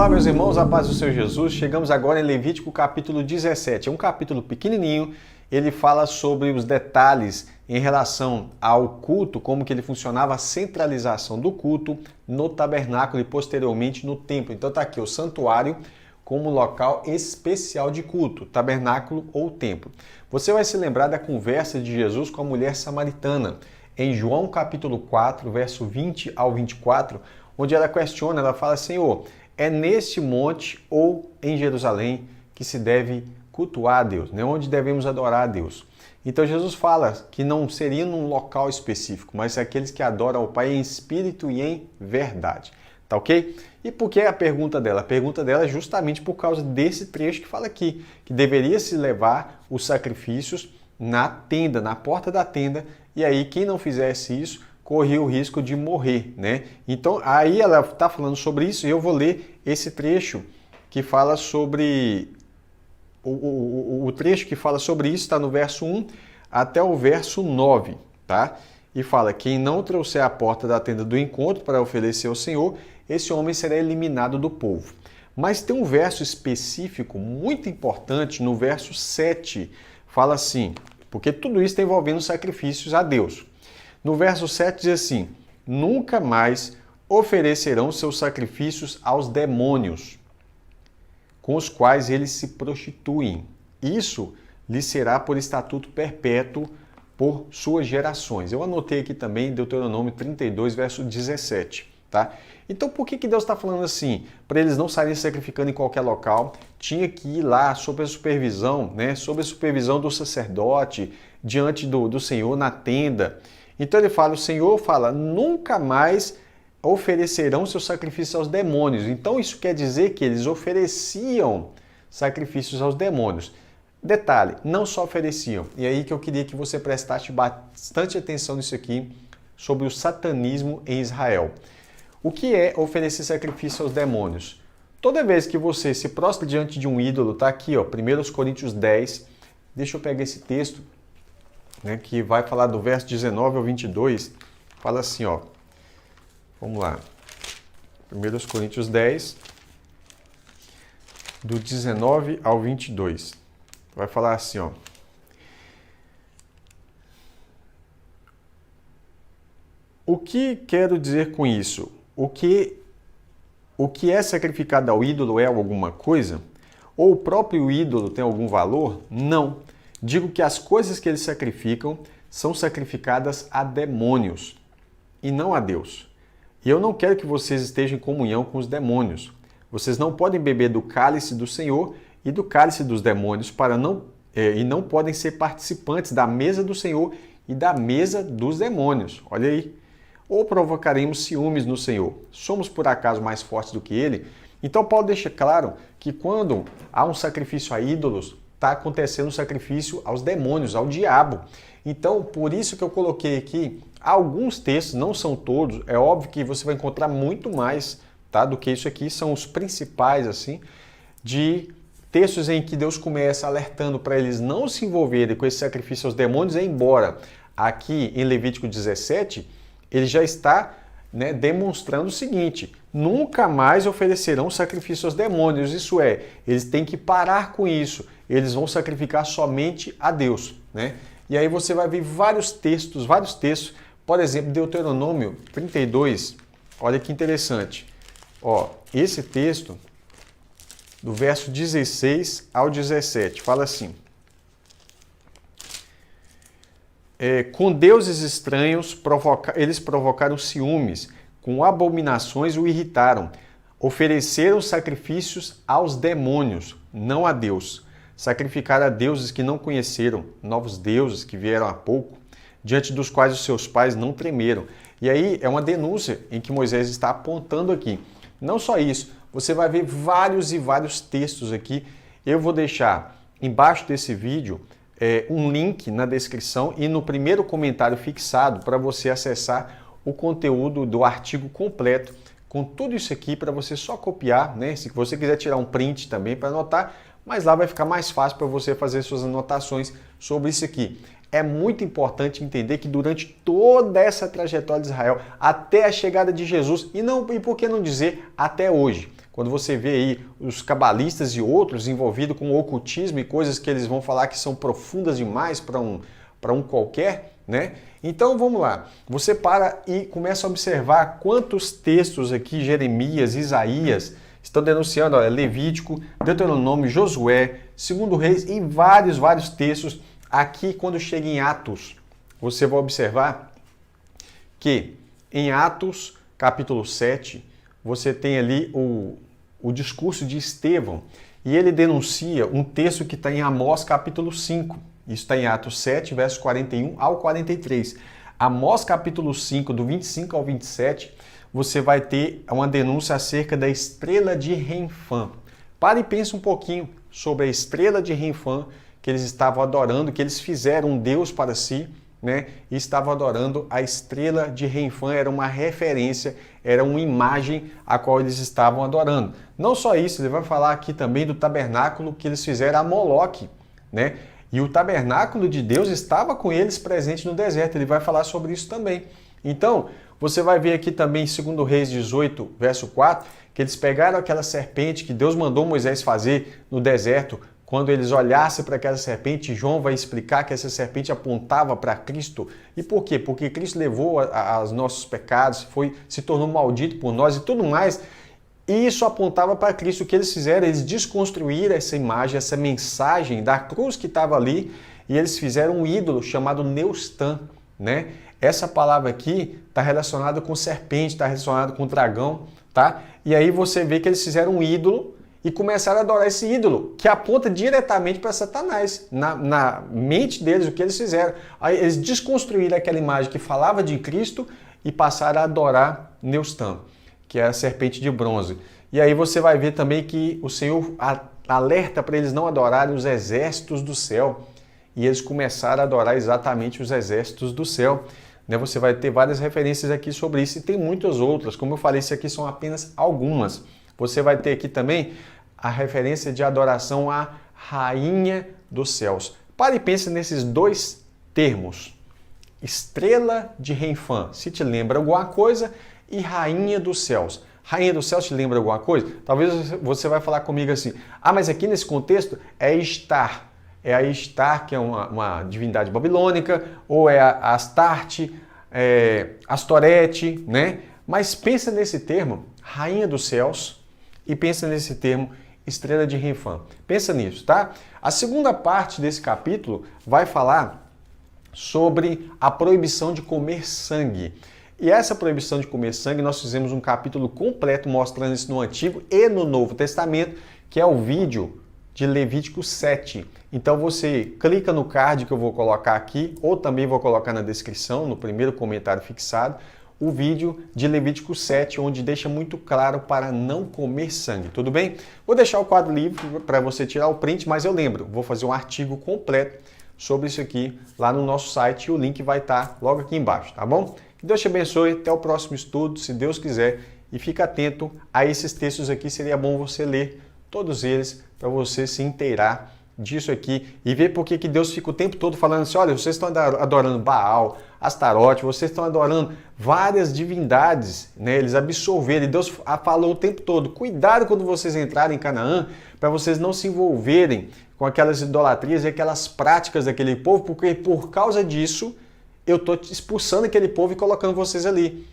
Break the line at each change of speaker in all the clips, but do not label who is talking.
Olá, meus irmãos, a paz do Senhor Jesus. Chegamos agora em Levítico capítulo 17. É um capítulo pequenininho, ele fala sobre os detalhes em relação ao culto, como que ele funcionava, a centralização do culto no tabernáculo e posteriormente no templo. Então está aqui o santuário como local especial de culto, tabernáculo ou templo. Você vai se lembrar da conversa de Jesus com a mulher samaritana, em João capítulo 4, verso 20 ao 24, onde ela questiona, ela fala: Senhor, é neste monte ou em Jerusalém que se deve cultuar a Deus, né? Onde devemos adorar a Deus. Então Jesus fala que não seria num local específico, mas aqueles que adoram ao Pai em espírito e em verdade. Tá ok? E por que a pergunta dela? A pergunta dela é justamente por causa desse trecho que fala aqui, que deveria se levar os sacrifícios na tenda, na porta da tenda, e aí quem não fizesse isso corria o risco de morrer, né? Então, aí ela está falando sobre isso e eu vou ler esse trecho que fala sobre... O trecho que fala sobre isso está no verso 1 até o verso 9, tá? E fala: quem não trouxer a porta da tenda do encontro para oferecer ao Senhor, esse homem será eliminado do povo. Mas tem um verso específico muito importante no verso 7, fala assim, porque tudo isso está envolvendo sacrifícios a Deus. No verso 7 diz assim: nunca mais oferecerão seus sacrifícios aos demônios, com os quais eles se prostituem. Isso lhes será por estatuto perpétuo por suas gerações. Eu anotei aqui também Deuteronômio 32, verso 17. Tá? Então por que Deus está falando assim? Para eles não saírem sacrificando em qualquer local, tinha que ir lá sob a supervisão, né? Sob a supervisão do sacerdote, diante do Senhor na tenda. Então ele fala, o Senhor fala, nunca mais oferecerão seus sacrifícios aos demônios. Então isso quer dizer que eles ofereciam sacrifícios aos demônios. Detalhe, não só ofereciam. E aí que eu queria que você prestasse bastante atenção nisso aqui, sobre o satanismo em Israel. O que é oferecer sacrifício aos demônios? Toda vez que você se prostra diante de um ídolo, tá aqui, ó, 1 Coríntios 10, deixa eu pegar esse texto, né, que vai falar do verso 19 ao 22, fala assim, ó, vamos lá, 1 Coríntios 10, do 19 ao 22, vai falar assim, ó, o que quero dizer com isso? O que é sacrificado ao ídolo é alguma coisa? Ou o próprio ídolo tem algum valor? Não. Digo que as coisas que eles sacrificam são sacrificadas a demônios e não a Deus. E eu não quero que vocês estejam em comunhão com os demônios. Vocês não podem beber do cálice do Senhor e do cálice dos demônios e não podem ser participantes da mesa do Senhor e da mesa dos demônios. Olha aí. Ou provocaremos ciúmes no Senhor. Somos por acaso mais fortes do que Ele? Então Paulo deixa claro que quando há um sacrifício a ídolos, está acontecendo um sacrifício aos demônios, ao diabo. Então, por isso que eu coloquei aqui alguns textos, não são todos, é óbvio que você vai encontrar muito mais, tá, do que isso aqui, são os principais, assim, de textos em que Deus começa alertando para eles não se envolverem com esse sacrifício aos demônios, embora aqui em Levítico 17, ele já está, né, demonstrando o seguinte: nunca mais oferecerão sacrifício aos demônios, isso é, eles têm que parar com isso, eles vão sacrificar somente a Deus, né? E aí você vai ver vários textos, por exemplo, Deuteronômio 32, olha que interessante, ó, esse texto, do verso 16 ao 17, fala assim: com deuses estranhos eles provocaram ciúmes, com abominações o irritaram, ofereceram sacrifícios aos demônios, não a Deus. Sacrificaram a deuses que não conheceram, novos deuses que vieram há pouco, diante dos quais os seus pais não tremeram. E aí é uma denúncia em que Moisés está apontando aqui. Não só isso, você vai ver vários e vários textos aqui. Eu vou deixar embaixo desse vídeo um link na descrição e no primeiro comentário fixado para você acessar o conteúdo do artigo completo com tudo isso aqui para você só copiar, né? Se você quiser tirar um print também para anotar, mas lá vai ficar mais fácil para você fazer suas anotações sobre isso aqui. É muito importante entender que durante toda essa trajetória de Israel, até a chegada de Jesus, e por que não dizer até hoje, quando você vê aí os cabalistas e outros envolvidos com ocultismo e coisas que eles vão falar que são profundas demais para um qualquer, né? Então vamos lá, você para e começa a observar quantos textos aqui, Jeremias, Isaías, estão denunciando, olha, Levítico, Deuteronômio, Josué, 2 Reis e vários textos. Aqui, quando chega em Atos, você vai observar que em Atos, capítulo 7, você tem ali o discurso de Estevão e ele denuncia um texto que está em Amós, capítulo 5. Isso está em Atos 7, versos 41 ao 43. Amós, capítulo 5, do 25 ao 27, você vai ter uma denúncia acerca da estrela de Renfã. Pare e pense um pouquinho sobre a estrela de Renfã que eles estavam adorando, que eles fizeram um Deus para si, né? E estavam adorando a estrela de Renfã, era uma referência, era uma imagem a qual eles estavam adorando. Não só isso, ele vai falar aqui também do tabernáculo que eles fizeram a Moloque, né? E o tabernáculo de Deus estava com eles presente no deserto, ele vai falar sobre isso também. Então, você vai ver aqui também em 2 Reis 18, verso 4, que eles pegaram aquela serpente que Deus mandou Moisés fazer no deserto. Quando eles olhassem para aquela serpente, João vai explicar que essa serpente apontava para Cristo. E por quê? Porque Cristo levou os nossos pecados, se tornou maldito por nós e tudo mais. E isso apontava para Cristo. O que eles fizeram? Eles desconstruíram essa imagem, essa mensagem da cruz que estava ali, e eles fizeram um ídolo chamado Neustã, né? Essa palavra aqui está relacionada com serpente, está relacionada com dragão, tá? E aí você vê que eles fizeram um ídolo e começaram a adorar esse ídolo, que aponta diretamente para Satanás. Na mente deles, o que eles fizeram? Aí eles desconstruíram aquela imagem que falava de Cristo e passaram a adorar Neustã, que é a serpente de bronze. E aí você vai ver também que o Senhor alerta para eles não adorarem os exércitos do céu. E eles começaram a adorar exatamente os exércitos do céu. Você vai ter várias referências aqui sobre isso e tem muitas outras. Como eu falei, isso aqui são apenas algumas. Você vai ter aqui também a referência de adoração à Rainha dos Céus. Pare e pense nesses dois termos. Estrela de Renfã, se te lembra alguma coisa, e Rainha dos Céus. Rainha dos Céus te lembra alguma coisa? Talvez você vai falar comigo assim, mas aqui nesse contexto é Estar. É a Estar, que é uma divindade babilônica, ou é a Astarte, Astorete, né? Mas pensa nesse termo, Rainha dos Céus, e pensa nesse termo, Estrela de Renfã. Pensa nisso, tá? A segunda parte desse capítulo vai falar sobre a proibição de comer sangue. E essa proibição de comer sangue, nós fizemos um capítulo completo mostrando isso no Antigo e no Novo Testamento, que é o vídeo de Levítico 7. Então você clica no card que eu vou colocar aqui, ou também vou colocar na descrição, no primeiro comentário fixado, o vídeo de Levítico 7, onde deixa muito claro para não comer sangue, tudo bem? Vou deixar o quadro livre para você tirar o print, mas eu lembro, vou fazer um artigo completo sobre isso aqui lá no nosso site e o link vai estar logo aqui embaixo, tá bom? Que Deus te abençoe, até o próximo estudo, se Deus quiser, e fica atento a esses textos aqui, seria bom você ler todos eles para você se inteirar disso aqui e ver por que Deus fica o tempo todo falando assim, olha, vocês estão adorando Baal, Astarote, vocês estão adorando várias divindades, né? Eles absorveram, e Deus falou o tempo todo, cuidado quando vocês entrarem em Canaã, para vocês não se envolverem com aquelas idolatrias e aquelas práticas daquele povo, porque por causa disso eu estou expulsando aquele povo e colocando vocês ali.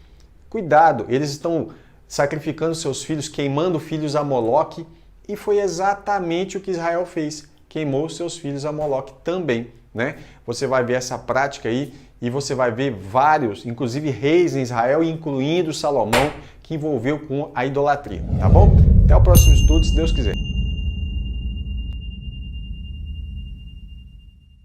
Cuidado, eles estão sacrificando seus filhos, queimando filhos a Moloque, e foi exatamente o que Israel fez. Queimou seus filhos a Moloque também, né? Você vai ver essa prática aí e você vai ver vários, inclusive reis em Israel, incluindo Salomão, que envolveu com a idolatria, tá bom? Até o próximo estudo, se Deus quiser.